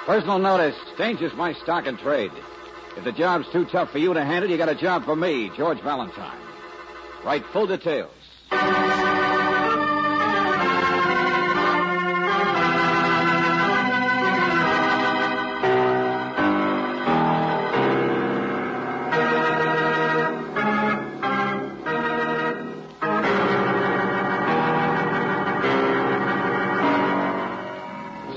Personal notice. Danger's my stock and trade. If the job's too tough for you to handle, you got a job for me, George Valentine. Write full details.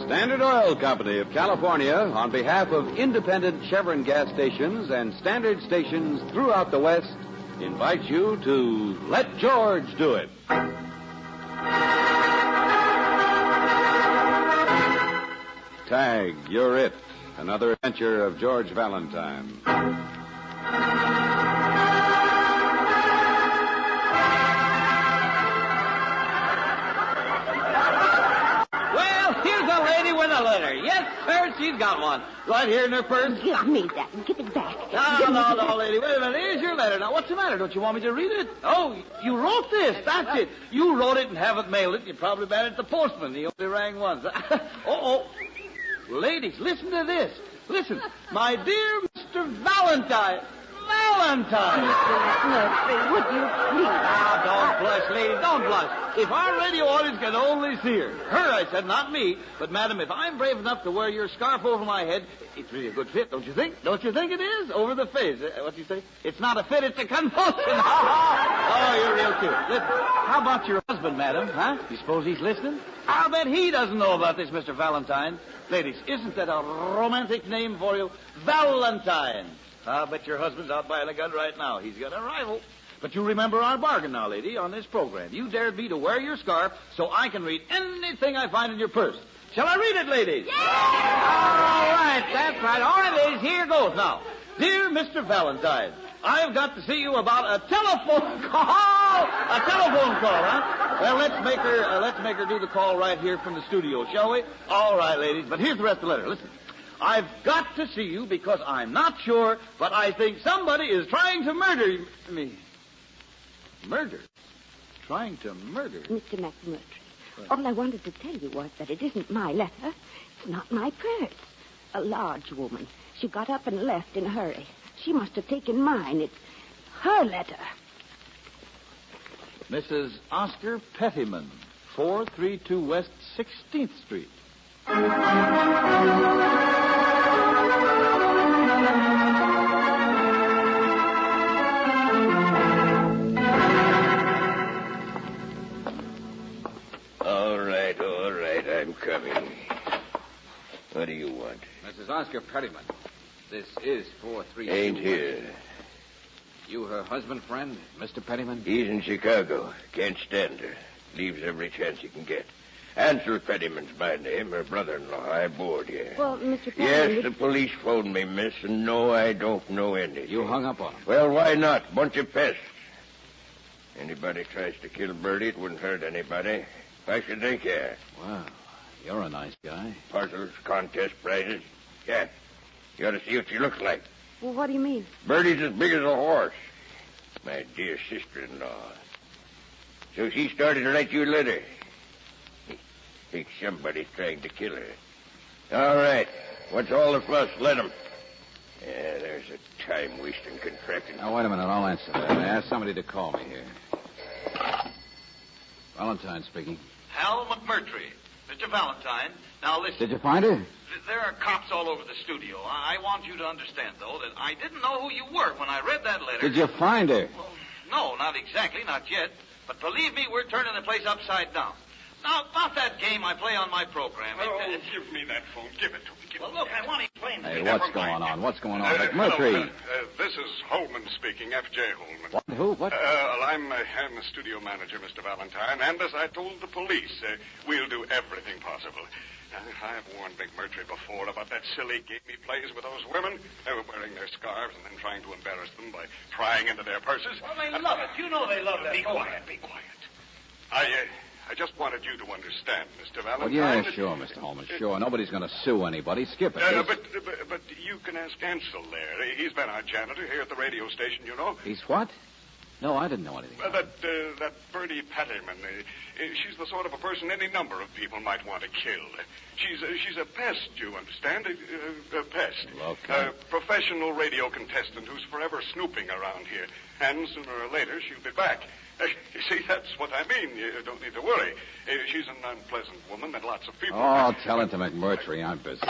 Standard Oil Company of California, on behalf of independent Chevron gas stations and Standard stations throughout the West, invites you to Let George Do It. Tag, you're it. Another adventure of George Valentine. With a letter. Yes, sir, she's got one. Right here in her purse. Give me that and give it back. No, lady. Wait a minute. Here's your letter. Now, what's the matter? Don't you want me to read it? Oh, you wrote this. That's it. You wrote it and haven't mailed it. You probably managed the postman. He only rang once. Ladies, listen to this. Listen. My dear Mr. Valentine. Valentine. Murphy, would you please? Don't blush, lady. Don't blush. If our radio audience can only see her. Her, I said, not me. But, madam, if I'm brave enough to wear your scarf over my head, it's really a good fit, don't you think? Don't you think it is? Over the face. What do you say? It's not a fit, it's a convulsion. Oh, you're real cute. Listen, how about your husband, madam? Huh? You suppose he's listening? I'll bet he doesn't know about this, Mr. Valentine. Ladies, isn't that a romantic name for you? Valentine. I'll bet your husband's out buying a gun right now. He's got a rival. But you remember our bargain now, lady, on this program. You dared me to wear your scarf so I can read anything I find in your purse. Shall I read it, ladies? Yeah! All right, that's right. All right, ladies, here goes now. Dear Mr. Valentine, I've got to see you about a telephone call. A telephone call, huh? Well, let's make her do the call right here from the studio, shall we? All right, ladies, but here's the rest of the letter. Listen. I've got to see you because I'm not sure, but I think somebody is trying to murder me. Murder? Trying to murder? Mr. McMurtry, all I wanted to tell you was that it isn't my letter. It's not my purse. A large woman. She got up and left in a hurry. She must have taken mine. It's her letter. Mrs. Oscar Pettyman, 432 West 16th Street. All right, I'm coming. What do you want? Mrs. Oscar Pettyman, this is 432. Ain't here. You her husband, friend, Mr. Pettyman? He's in Chicago. Can't stand her. Leaves every chance he can get. Ansel Pettyman's my name, her brother-in-law. I board here. Well, Mr. Pettyman... Yes, the police phoned me, miss, and no, I don't know anything. You hung up on him? Well, why not? Bunch of pests. Anybody tries to kill Bertie, it wouldn't hurt anybody. Why should they care? Wow, you're a nice guy. Puzzles, contest prizes. Yeah, you ought to see what she looks like. Well, what do you mean? Bertie's as big as a horse. My dear sister-in-law. So she started to write you a letter. Think somebody's trying to kill her. All right. What's all the fuss? Let him. Yeah, there's a time-wasting contraption. Now, wait a minute. I'll answer that. I asked somebody to call me here. Valentine speaking. Hal McMurtry. Mr. Valentine, now listen. Did you find her? There are cops all over the studio. I want you to understand, though, that I didn't know who you were when I read that letter. Did you find her? Well, no, not exactly, not yet. But believe me, we're turning the place upside down. Now, about that game I play on my program. Give me that phone. Give it to me. Well, look, I want to explain. Hey, what's going on? What's going on? McMurtry. This is Holman speaking, F.J. Holman. What? Who? What? I'm the studio manager, Mr. Valentine, and as I told the police, we'll do everything possible. I've warned McMurtry before about that silly game he plays with those women. They were wearing their scarves and then trying to embarrass them by prying into their purses. Well, they love it. You know they love that. Be quiet. I just wanted you to understand, Mr. Valentine. Oh, yeah, sure, Mr. Holman, sure. Nobody's going to sue anybody. Skip it. But you can ask Ansel there. He's been our janitor here at the radio station, you know. He's what? No, I didn't know anything. That Bertie Patterman. She's the sort of a person any number of people might want to kill. She's a pest, you understand? A pest. Okay. A professional radio contestant who's forever snooping around here. And sooner or later, she'll be back. You see, that's what I mean. You don't need to worry. She's an unpleasant woman that lots of people... Oh, tell it to McMurtry. I'm busy.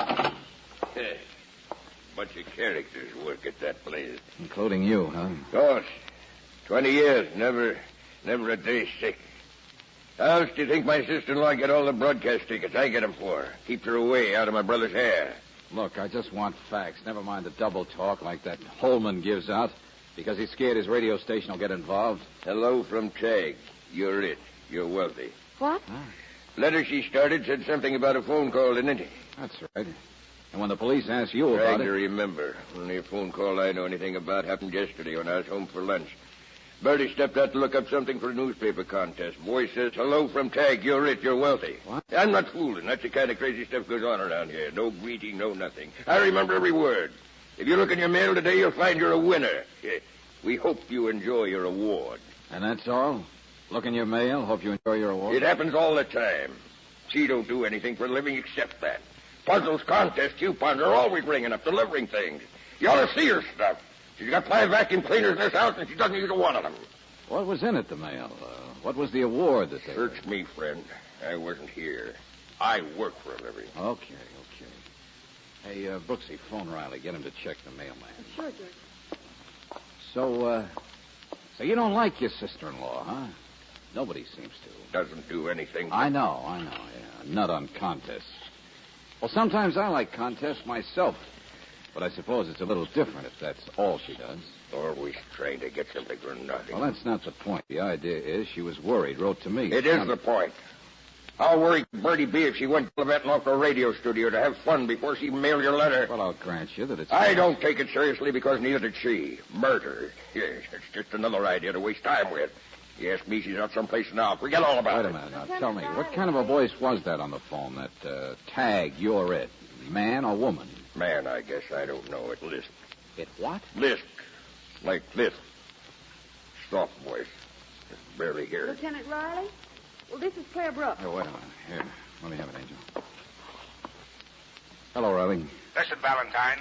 Bunch of characters work at that place. Including you, huh? Gosh, 20 years, never a day sick. How else do you think my sister-in-law get all the broadcast tickets I get them for? Keeps her away out of my brother's hair. Look, I just want facts. Never mind the double talk like that Holman gives out. Because he's scared his radio station will get involved. Hello from Tag. You're rich. You're wealthy. What? Huh? Letter she started said something about a phone call, didn't it? That's right. And when the police asked you about Trying it... to remember. Only a phone call I know anything about happened yesterday when I was home for lunch. Bertie stepped out to look up something for a newspaper contest. Boy says, hello from Tag. You're rich. You're wealthy. What? I'm not fooling. That's the kind of crazy stuff goes on around here. No greeting, no nothing. I remember every word. If you look in your mail today, you'll find you're a winner. We hope you enjoy your award. And that's all? Look in your mail. Hope you enjoy your award. It happens all the time. She don't do anything for a living except that. Puzzles, contests, coupons are always ringing up, delivering things. You ought to see her stuff. She's got 5 vacuum cleaners in this house, and she doesn't use one of them. What was in it, the mail? What was the award that they... Search me, friend. I wasn't here. I work for a living. Okay. Hey, Brooksy, phone Riley. Get him to check the mailman. Sure, George. So you don't like your sister-in-law, huh? Nobody seems to. Doesn't do anything. I know, yeah. Nut on contests. Well, sometimes I like contests myself. But I suppose it's a little different if that's all she does. Always trying to get something for nothing. Well, that's not the point. The idea is she was worried, wrote to me. It is the point. How worried could Bertie be if she went gallivanting off to a radio studio to have fun before she mailed your letter? Well, I'll grant you that it's... I don't take it seriously because neither did she. Murder. Yes, it's just another idea to waste time with. You ask me, she's out someplace now. Forget all about it. Wait a minute now. Tell me, what kind of a voice was that on the phone? That Tag, you're it. Man or woman? Man, I guess I don't know. It lisped. It what? Lisped. Like this. Soft voice. Just barely hear it. Lieutenant Riley? Well, this is Claire Brooks. Hey, wait a minute. Here, let me have it, Angel. Hello, Riley. Listen, Valentine,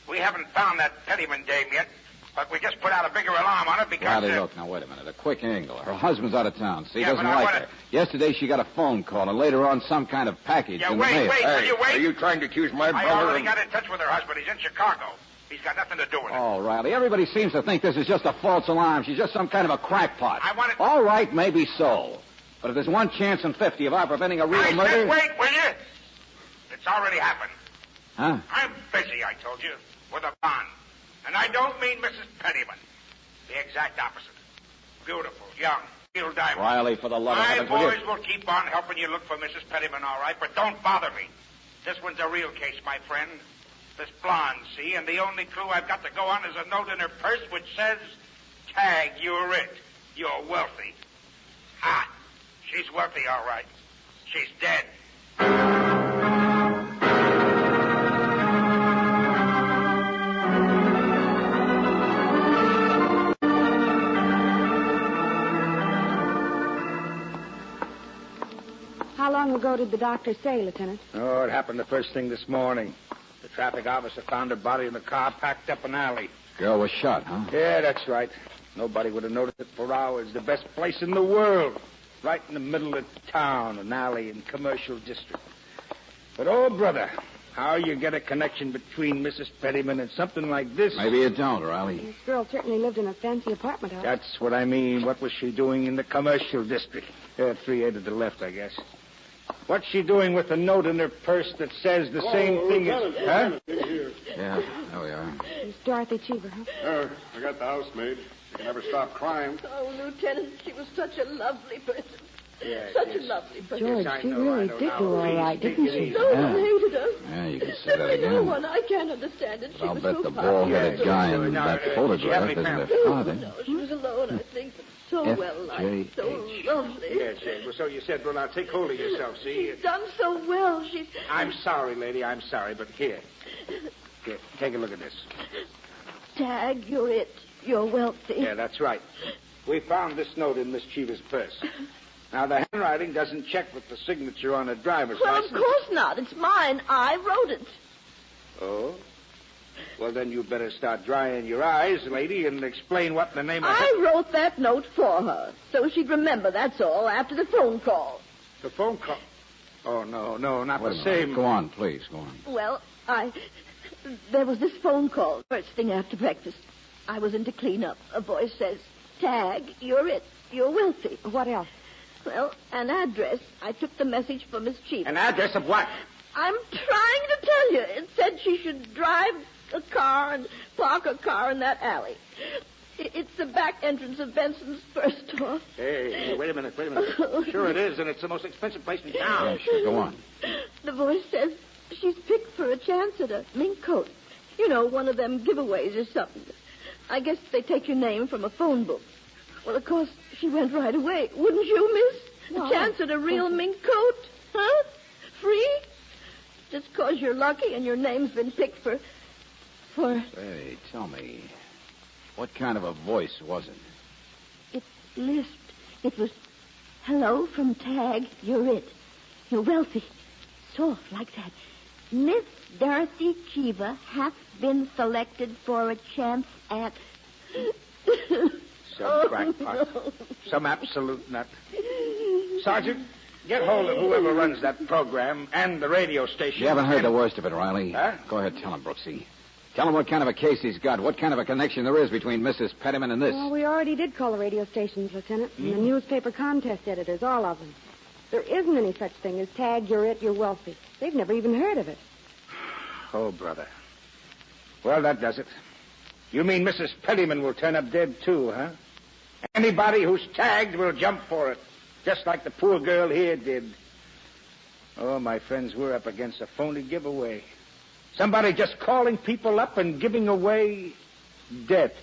we haven't found that Pettyman dame yet, but we just put out a bigger alarm on it because... Riley, look, now, wait a minute. A quick angle. Her husband's out of town. See, Yeah, doesn't but I like wanna- her. Yesterday, she got a phone call, and later on, some kind of package Yeah, in the wait, mail. wait. Hey, Will you wait? are you trying to accuse my I brother already of... got in touch with her husband. He's in Chicago. He's got nothing to do with it. Oh, Riley, everybody seems to think this is just a false alarm. She's just some kind of a crackpot. I want it- All right, maybe so. But if there's 1 chance in 50 of our preventing a real I murder... said wait, will you? It's already happened. Huh? I'm busy, I told you, with a bond. And I don't mean Mrs. Pettyman. The exact opposite. Beautiful, young, real diamond. Riley, for the love of My heaven, will you- boys will keep on helping you look for Mrs. Pettyman, all right, but don't bother me. This one's a real case, my friend. This blonde, see, and the only clue I've got to go on is a note in her purse which says, Tag, you're it. You're wealthy. Ah, she's wealthy, all right. She's dead. How long ago did the doctor say, Lieutenant? Oh, it happened the first thing this morning. The traffic officer found her body in the car packed up an alley. Girl was shot, huh? Yeah, that's right. Nobody would have noticed it for hours. The best place in the world. Right in the middle of town, an alley in commercial district. But, oh, brother, how you get a connection between Mrs. Pettyman and something like this? Maybe you don't, Riley. This girl certainly lived in a fancy apartment house. That's what I mean. What was she doing in the commercial district? 3A to the left, I guess. What's she doing with a note in her purse that says the same thing as... Huh? Yeah, there we are. It's Dorothy Cheever, huh? I got the housemaid. She can never stop crying. Oh, Lieutenant, she was such a lovely person. Yes, Such yes. a lovely person. George, I she know, really I know. did Now, do all please, right, take didn't it she? easy. No Yeah. one hated her. Yeah, you can say There that was no again. one. I can't understand it. She I'll was bet so the kind. bald-headed guy so in now, that did she have photograph any isn't her family? father. No, she was alone, I think. But so well liked. So F.J.H.. lovely. Yes, yes. Well, so you said. Well, now, take hold of yourself, see? She's done so well. She's... I'm sorry, lady. I'm sorry, but here. Here, take a look at this. Tag, you're it. You're wealthy. Yeah, that's right. We found this note in Miss Cheever's purse. Now, the handwriting doesn't check with the signature on a driver's license. Well, of course not. It's mine. I wrote it. Oh? Well, then you better start drying your eyes, lady, and explain what in the name of... I wrote that note for her, so she'd remember, that's all, after the phone call. The phone call? Oh, no, not Wait the a minute. same... Go on, please, go on. Well, there was this phone call first thing after breakfast. I was in to clean up. A voice says, Tag, you're it. You're wealthy. What else? Well, an address. I took the message from Miss Cheever. An address of what? I'm trying to tell you. It said she should drive a car and park a car in that alley. It's the back entrance of Benson's first store. Hey, wait a minute. Sure it is, and it's the most expensive place in town. Yeah, sure, go on. The voice says she's picked for a chance at a mink coat. You know, one of them giveaways or something. I guess they take your name from a phone book. Well, of course, she went right away. Wouldn't you, miss? No. A chance at a real mink coat? Huh? Free? Just 'cause you're lucky and your name's been picked for... Say, tell me, what kind of a voice was it? It lisped. It was, hello from Tag, you're it. You're wealthy. Soft like that. Miss Dorothy Cheever hath been selected for a chance at... Some crackpot. Some absolute nut. Sergeant, get hold of whoever runs that program and the radio station. You haven't heard the worst of it, Riley. Huh? Go ahead, tell him, Brooksy. Tell him what kind of a case he's got, what kind of a connection there is between Mrs. Pettyman and this. Well, we already did call the radio stations, Lieutenant, and the newspaper contest editors, all of them. There isn't any such thing as Tag, you're it, you're wealthy. They've never even heard of it. Oh, brother. Well, that does it. You mean Mrs. Pettyman will turn up dead, too, huh? Anybody who's tagged will jump for it, just like the poor girl here did. Oh, my friends, we're up against a phony giveaway. Somebody just calling people up and giving away death.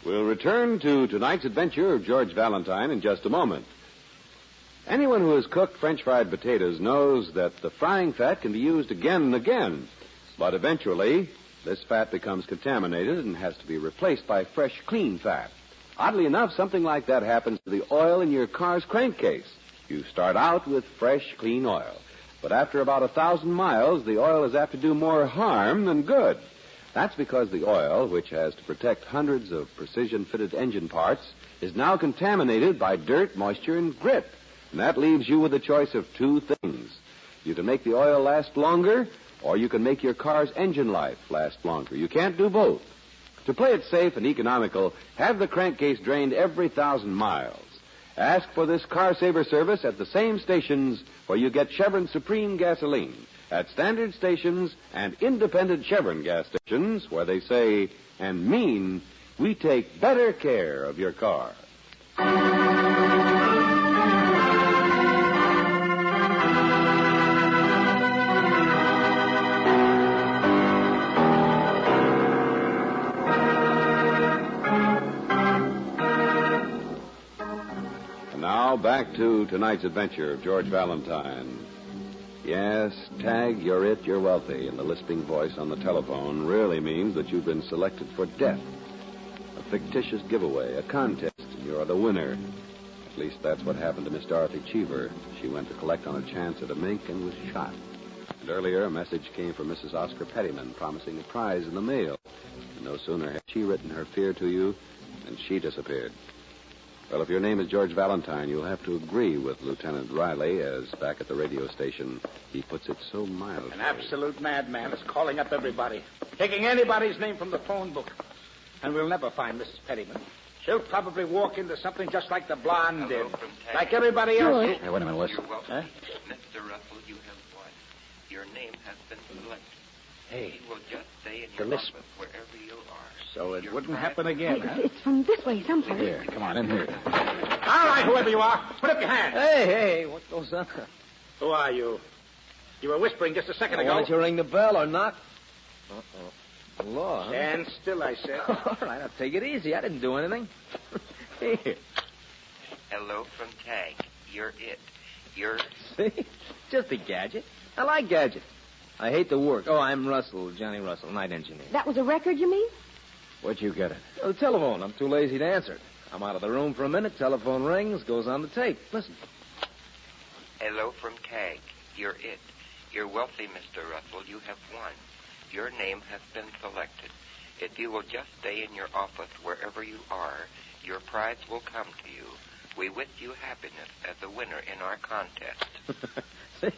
We'll return to tonight's adventure of George Valentine in just a moment. Anyone who has cooked French fried potatoes knows that the frying fat can be used again and again. But eventually, this fat becomes contaminated and has to be replaced by fresh, clean fat. Oddly enough, something like that happens to the oil in your car's crankcase. You start out with fresh, clean oil. But after about 1,000 miles, the oil is apt to do more harm than good. That's because the oil, which has to protect hundreds of precision-fitted engine parts, is now contaminated by dirt, moisture, and grit. And that leaves you with a choice of two things. You can make the oil last longer, or you can make your car's engine life last longer. You can't do both. To play it safe and economical, have the crankcase drained every 1,000 miles. Ask for this car saver service at the same stations where you get Chevron Supreme gasoline, at standard stations and independent Chevron gas stations where they say and mean, we take better care of your car. Now back to tonight's adventure of George Valentine. Yes, Tag, you're it, you're wealthy, and the lisping voice on the telephone really means that you've been selected for death. A fictitious giveaway, a contest, and you're the winner. At least that's what happened to Miss Dorothy Cheever. She went to collect on a chance at a mink and was shot. And earlier, a message came from Mrs. Oscar Pettyman promising a prize in the mail. And no sooner had she written her fear to you than she disappeared. Well, if your name is George Valentine, you'll have to agree with Lieutenant Riley, as back at the radio station, he puts it so mildly. An absolute madman is calling up everybody, taking anybody's name from the phone book. And we'll never find Mrs. Pettyman. She'll probably walk into something just like the blonde did. Like everybody else. Hey, wait a minute, listen. You're welcome. Huh? Mr. Russell, you have won. Your name has been selected. Hey, You will just stay in the your lisp. office wherever you are. So it Your wouldn't prize- happen again, huh? It's from this way someplace. Here, come on, in here. All right, whoever you are, put up your hand. Hey, what goes on? Who are you? You were whispering just a second ago. Why don't you ring the bell or knock? Uh-oh. The law, huh? Stand still, I said. All right, I'll take it easy. I didn't do anything. Here. Hello from Tag. You're it. You're... See? Just a gadget. I like gadgets. I hate the work. Oh, I'm Russell, Johnny Russell, night engineer. That was a record, you mean? Where'd you get it? Oh, the telephone. I'm too lazy to answer it. I'm out of the room for a minute. Telephone rings, goes on the tape. Listen. Hello from Tag. You're it. You're wealthy, Mr. Russell. You have won. Your name has been selected. If you will just stay in your office wherever you are, your prize will come to you. We wish you happiness as a winner in our contest. See?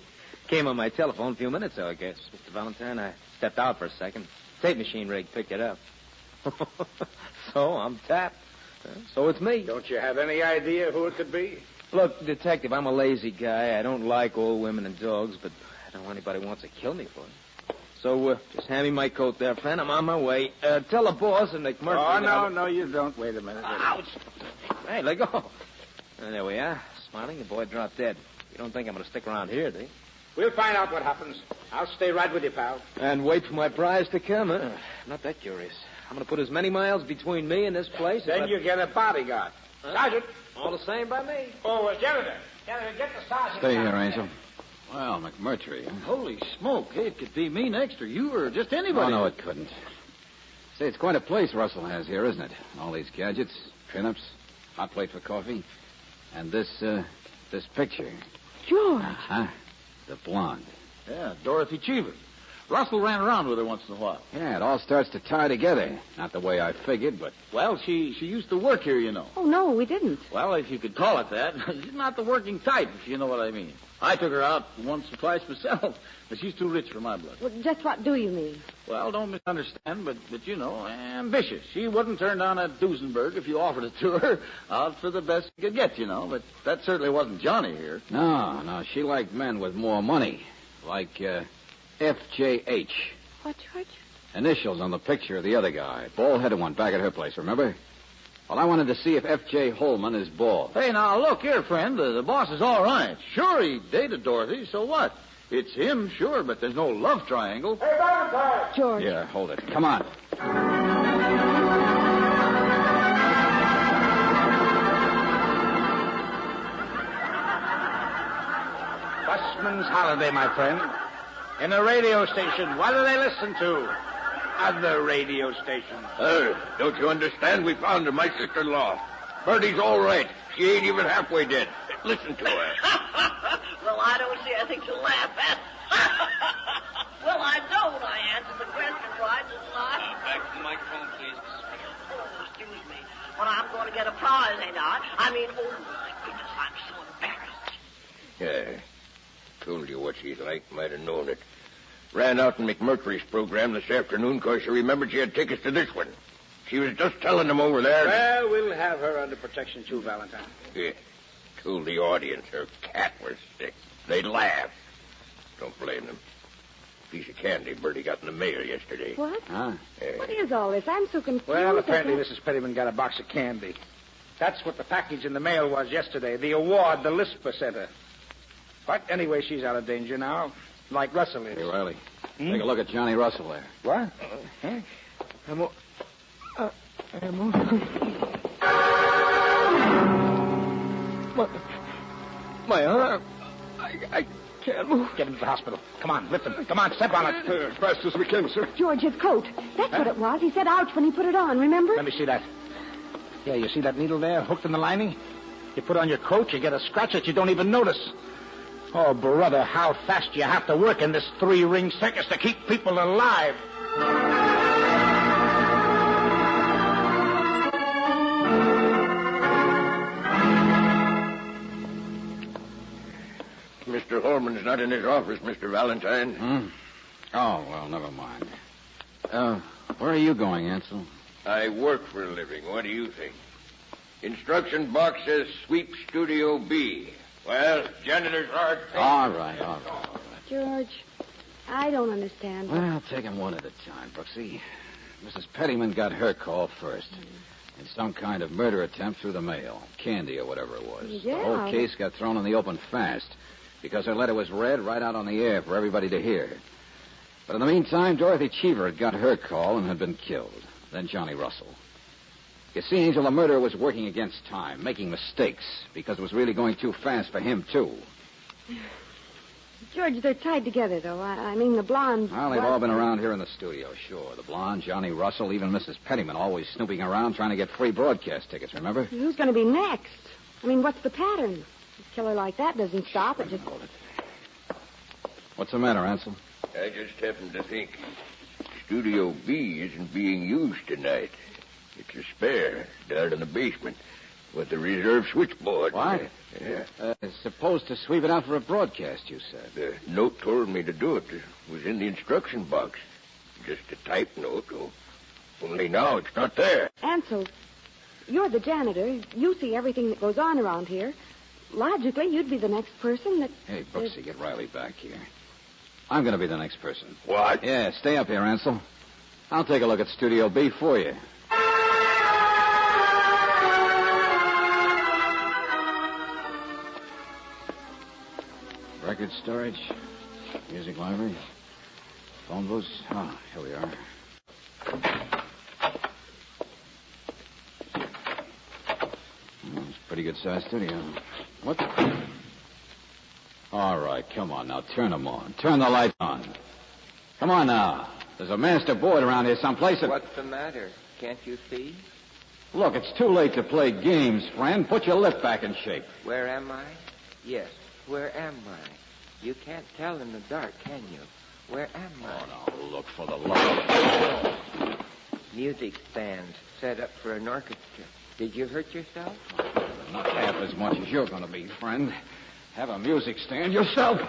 Came on my telephone a few minutes ago, I guess. Mr. Valentine, I stepped out for a second. Tape machine rig picked it up. So I'm tapped. So it's me. Don't you have any idea who it could be? Look, Detective, I'm a lazy guy. I don't like old women and dogs, but I don't want anybody who wants to kill me for it. So just hand me my coat there, friend. I'm on my way. Tell the boss and McMurphy... Oh, no, you don't. Wait a minute. Ouch! Hey, let go. There we are. Smiling, the boy dropped dead. You don't think I'm going to stick around here, do you? We'll find out what happens. I'll stay right with you, pal. And wait for my prize to come, huh? Not that curious. I'm going to put as many miles between me and this place Then you get a bodyguard. Huh? Sergeant. All the same by me. Oh, janitor. Janitor, get the sergeant. Stay here, Angel. Well, McMurtry. Huh? Holy smoke. Hey, it could be me next, or you, or just anybody. Oh, no, it couldn't. Say, it's quite a place Russell has here, isn't it? All these gadgets, pin-ups, hot plate for coffee, and this picture. George. Uh-huh. The blonde. Yeah, Dorothy Cheever. Russell ran around with her once in a while. Yeah, it all starts to tie together. Not the way I figured, but... Well, she used to work here, you know. Oh, no, we didn't. Well, if you could call it that. She's not the working type, if you know what I mean. I took her out once or twice myself, but she's too rich for my blood. Well, just what do you mean? Well, don't misunderstand, but you know, ambitious. She wouldn't turn down a Duesenberg if you offered it to her. Out for the best you could get, you know. But that certainly wasn't Johnny here. No, she liked men with more money. Like, FJH. What, George? Initials on the picture of the other guy. Bald-headed one back at her place, remember? Well, I wanted to see if F.J. Holman is bald. Hey, now, look here, friend. The boss is all right. Sure, he dated Dorothy, so what? It's him, sure, but there's no love triangle. Hey, Valentine! George. Yeah, hold it. Come on. Busman's holiday, my friend. In a radio station. What do they listen to? Other radio stations. Don't you understand? We found her, my sister-in-law. Bertie's all right. She ain't even halfway dead. Listen to her. Well, I don't see anything to laugh at. Well, I don't. I answered the question right, didn't I? Back to the microphone, please, Mrs. Frederick. Oh, excuse me. Well, I'm going to get a prize, ain't I? I mean, oh, my goodness, I'm so embarrassed. Yeah. Told you what she's like. Might have known it. Ran out in McMurtry's program this afternoon because she remembered she had tickets to this one. She was just telling them over there. Well, we'll have her under protection, too, Valentine. Yeah. Told the audience her cat was sick. They laughed. Don't blame them. Piece of candy Bertie got in the mail yesterday. What? Huh? What is all this? I'm so confused. Well, apparently Mrs. Pettyman got a box of candy. That's what the package in the mail was yesterday. The award the Lisper sent her. But anyway, she's out of danger now. Like Russell is. Hey, Riley. Take a look at Johnny Russell there. What? Huh? My arm. I can't move. Get him to the hospital. Come on, lift him. Come on, step on it. As fast as we can, sir. George, his coat. That's what it was. He said ouch when he put it on, remember? Let me see that. Yeah, you see that needle there hooked in the lining? You put on your coat, you get a scratch that you don't even notice. Oh, brother, how fast you have to work in this 3-ring circus to keep people alive. Mr. Holman's not in his office, Mr. Valentine. Oh, well, never mind. Where are you going, Ansel? I work for a living. What do you think? Instruction box says sweep Studio B. Well, janitor's hard. All right. George, I don't understand. Well, take them one at a time, Brooksy. Mrs. Pettyman got her call first. In some kind of murder attempt through the mail. Candy or whatever it was. Yeah. The whole case got thrown in the open fast because her letter was read right out on the air for everybody to hear. But in the meantime, Dorothy Cheever had got her call and had been killed. Then Johnny Russell. You see, Angel, the murderer was working against time, making mistakes, because it was really going too fast for him, too. George, they're tied together, though. I mean, the blonde... Well, they've all been around here in the studio, sure. The blonde, Johnny Russell, even Mrs. Pettyman, always snooping around trying to get free broadcast tickets, remember? Who's going to be next? I mean, what's the pattern? A killer like that doesn't stop. It just... Hold it. What's the matter, Ansel? I just happened to think Studio B isn't being used tonight. It's a spare down in the basement with the reserve switchboard. What? Yeah. Supposed to sweep it out for a broadcast, you said. The note told me to do it. It was in the instruction box. Just a type note. Only now it's not there. Ansel, you're the janitor. You see everything that goes on around here. Logically, you'd be the next person that... Hey, Brooksy, get Riley back here. I'm going to be the next person. What? Yeah, stay up here, Ansel. I'll take a look at Studio B for you. Record storage, music library, phone booths. Oh, here we are. It's a pretty good-sized studio. What? All right, come on now. Turn them on. Turn the lights on. Come on now. There's a master board around here someplace. What's the matter? Can't you see? Look, it's too late to play games, friend. Put your lip back in shape. Where am I? Yes, where am I? You can't tell in the dark, can you? Where am I? Oh, no, look for the light. Music stand set up for an orchestra. Did you hurt yourself? Not half as much as you're going to be, friend. Have a music stand yourself.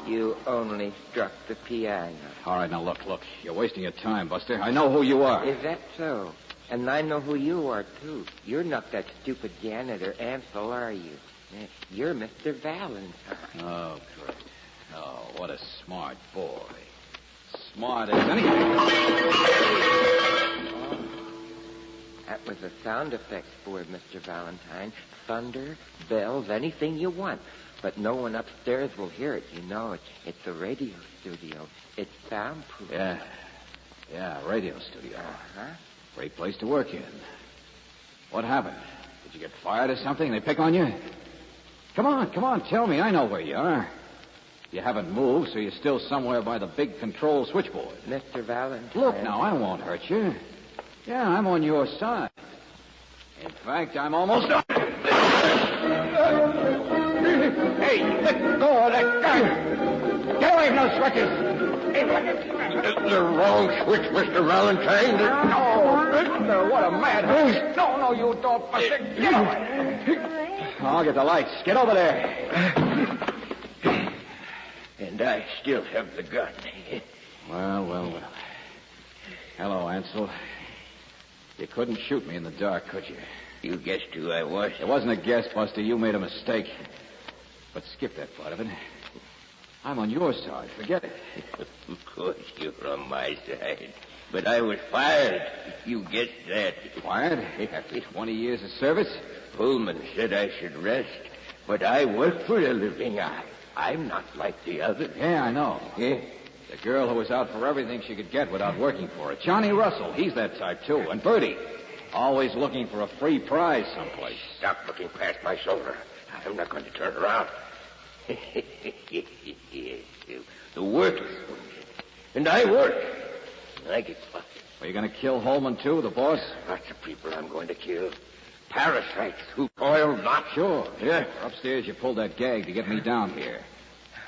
You only struck the piano. All right, now look. You're wasting your time, Buster. I know who you are. Is that so? And I know who you are, too. You're not that stupid janitor, Ansel, are you? You're Mr. Valentine. Oh, great. Oh, what a smart boy. Smart as anything. Oh, that was a sound effects board, Mr. Valentine. Thunder, bells, anything you want. But no one upstairs will hear it, you know. It's a radio studio. It's soundproof. Yeah, radio studio. Uh-huh. Great place to work in. What happened? Did you get fired or something? They pick on you? Come on, tell me. I know where you are. You haven't moved, so you're still somewhere by the big control switchboard. Mr. Valentine. Look, now, I won't hurt you. Yeah, I'm on your side. In fact, I'm almost... Hey, let go of that gun. Get away from those switches. Hey, look at The wrong switch, Mr. Valentine. No, what a madhouse. No, you don't. Get away. I'll get the lights. Get over there. And I still have the gun. Well. Hello, Ansel. You couldn't shoot me in the dark, could you? You guessed who I was. It wasn't a guess, Buster. You made a mistake. But skip that part of it. I'm on your side. Forget it. Of course you're on my side. But I was fired. You guessed that. Fired? After 20 years of service? Pullman said I should rest. But I work for a living. I'm not like the others. Yeah, I know. Yeah? The girl who was out for everything she could get without working for it. Johnny Russell, he's that type, too. And Bertie, always looking for a free prize someplace. Stop looking past my shoulder. I'm not going to turn around. The work is working. And I work. I get fucked. Are you going to kill Holman, too, the boss? Lots of people I'm going to kill. Parasites who toil not. Sure. Yeah. Upstairs, you pulled that gag to get me down here.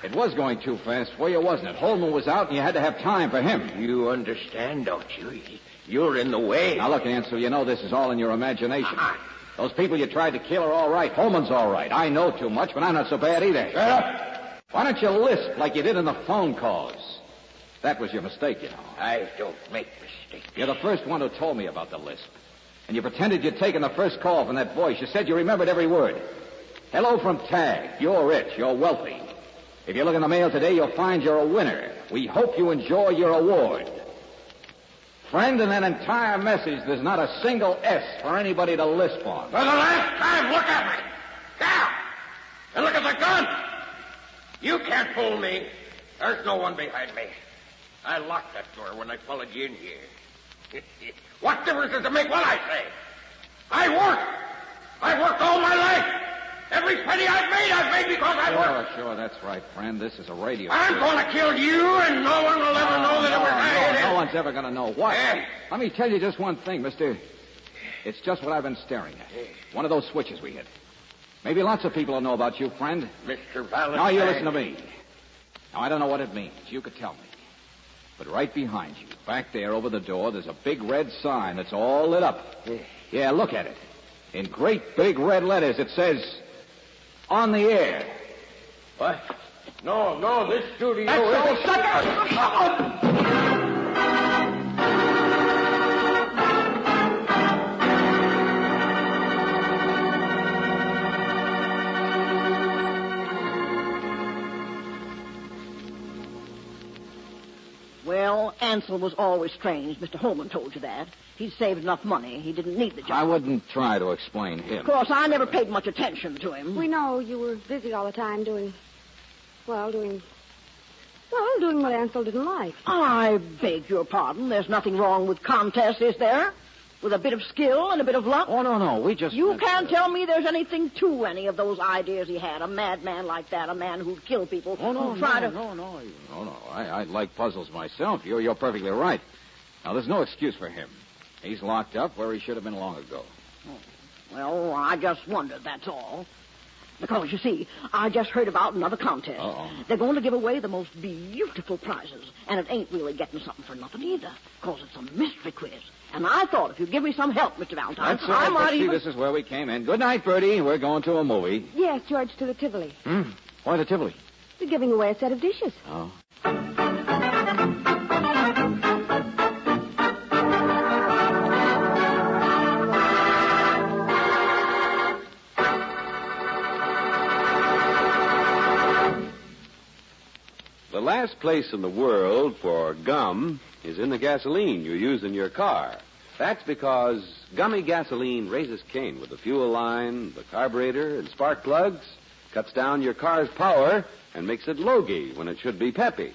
It was going too fast for you, wasn't it? Holman was out, and you had to have time for him. You understand, don't you? You're in the way. Now, look, Ansel, you know this is all in your imagination. Those people you tried to kill are all right. Holman's all right. I know too much, but I'm not so bad either. Shut up. Why don't you lisp like you did in the phone calls? That was your mistake, you know. I don't make mistakes. You're the first one who told me about the lisp. And you pretended you'd taken the first call from that voice. You said you remembered every word. Hello from Tag. You're rich. You're wealthy. If you look in the mail today, you'll find you're a winner. We hope you enjoy your award. Friend, in that entire message, there's not a single S for anybody to lisp on. For the last time, look at me. Down. And look at the gun. You can't fool me. There's no one behind me. I locked that door when I followed you in here. What difference does it make what I say? I worked all my life. Every penny I've made because I worked. Sure, that's right, friend. This is a radio. I'm going to kill you, and no one will ever know that it was I. No one's ever going to know what. Let me tell you just one thing, mister. It's just what I've been staring at. One of those switches we hit. Maybe lots of people will know about you, friend. Mr. Valentine. Now, you listen to me. Now, I don't know what it means. You could tell me. But right behind you, back there over the door, there's a big red sign that's all lit up. Yeah, look at it. In great big red letters, it says, "On the air." What? No, this studio That's so sucker! Well, Ansel was always strange. Mr. Holman told you that. He'd saved enough money. He didn't need the job. I wouldn't try to explain him. Of course, I never paid much attention to him. We know you were busy all the time doing what Ansel didn't like. I beg your pardon. There's nothing wrong with contests, is there? With a bit of skill and a bit of luck? Oh, no. We just... You can't tell me there's anything to any of those ideas he had. A madman like that, a man who'd kill people. Oh, no. I like puzzles myself. You're perfectly right. Now, there's no excuse for him. He's locked up where he should have been long ago. Well, I just wondered, that's all. Because, you see, I just heard about another contest. Uh-oh. They're going to give away the most beautiful prizes. And it ain't really getting something for nothing either. Because it's a mystery quiz. And I thought if you'd give me some help, Mr. Valentine, That's right. I might even... This is where we came in. Good night, Bertie. We're going to a movie. Yes, George, to the Tivoli. Why the Tivoli? They're giving away a set of dishes. Oh. The last place in the world for gum is in the gasoline you use in your car. That's because gummy gasoline raises Cain with the fuel line, the carburetor, and spark plugs, cuts down your car's power, and makes it logy when it should be peppy.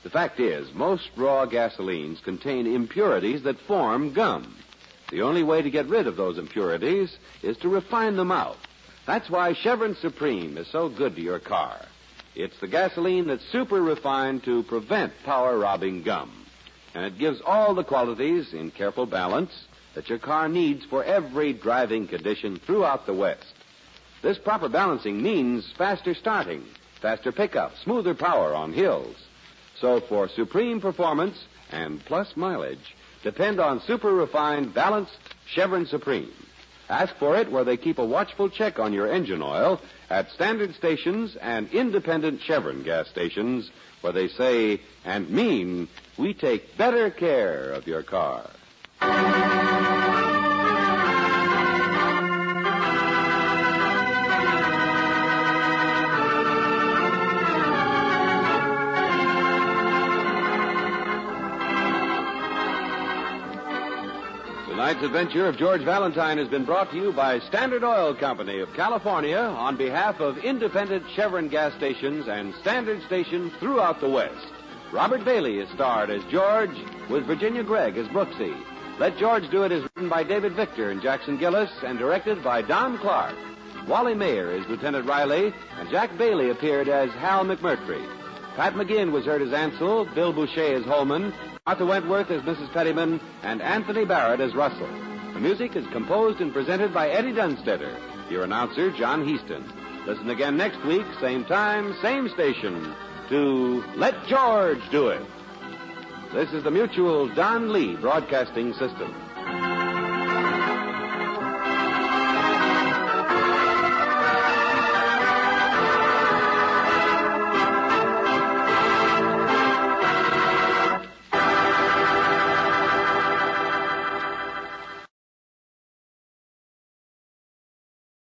The fact is, most raw gasolines contain impurities that form gum. The only way to get rid of those impurities is to refine them out. That's why Chevron Supreme is so good to your car. It's the gasoline that's super refined to prevent power-robbing gum. And it gives all the qualities in careful balance that your car needs for every driving condition throughout the West. This proper balancing means faster starting, faster pickup, smoother power on hills. So for supreme performance and plus mileage, depend on super refined, balanced Chevron Supreme. Ask for it where they keep a watchful check on your engine oil at standard stations and independent Chevron gas stations where they say and mean we take better care of your car. Tonight's adventure of George Valentine has been brought to you by Standard Oil Company of California on behalf of independent Chevron gas stations and standard stations throughout the West. Robert Bailey is starred as George with Virginia Gregg as Brooksy. Let George Do It is written by David Victor and Jackson Gillis and directed by Don Clark. Wally Mayer is Lieutenant Riley, and Jack Bailey appeared as Hal McMurtry. Pat McGinn was heard as Ansel, Bill Boucher as Holman, Martha Wentworth as Mrs. Pettyman, and Anthony Barrett as Russell. The music is composed and presented by Eddie Dunstetter. Your announcer, John Heaston. Listen again next week, same time, same station, to Let George Do It. This is the Mutual Don Lee Broadcasting System.